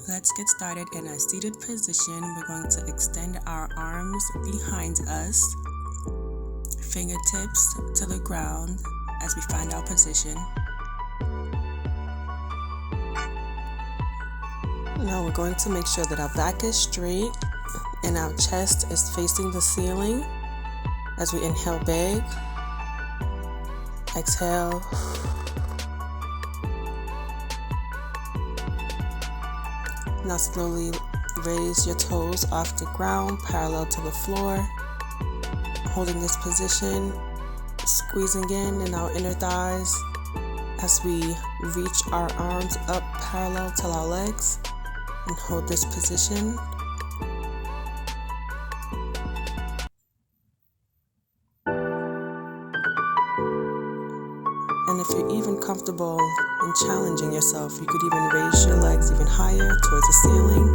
Let's get started in a seated position. We're going to extend our arms behind us, fingertips to the ground as we find our position. Now we're going to make sure that our back is straight and our chest is facing the ceiling as we inhale big, exhale. Now slowly raise your toes off the ground, parallel to the floor. Holding this position, squeezing in our inner thighs as we reach our arms up parallel to our legs and hold this position. And if you're even comfortable in challenging yourself, you could even raise your legs even higher towards the ceiling.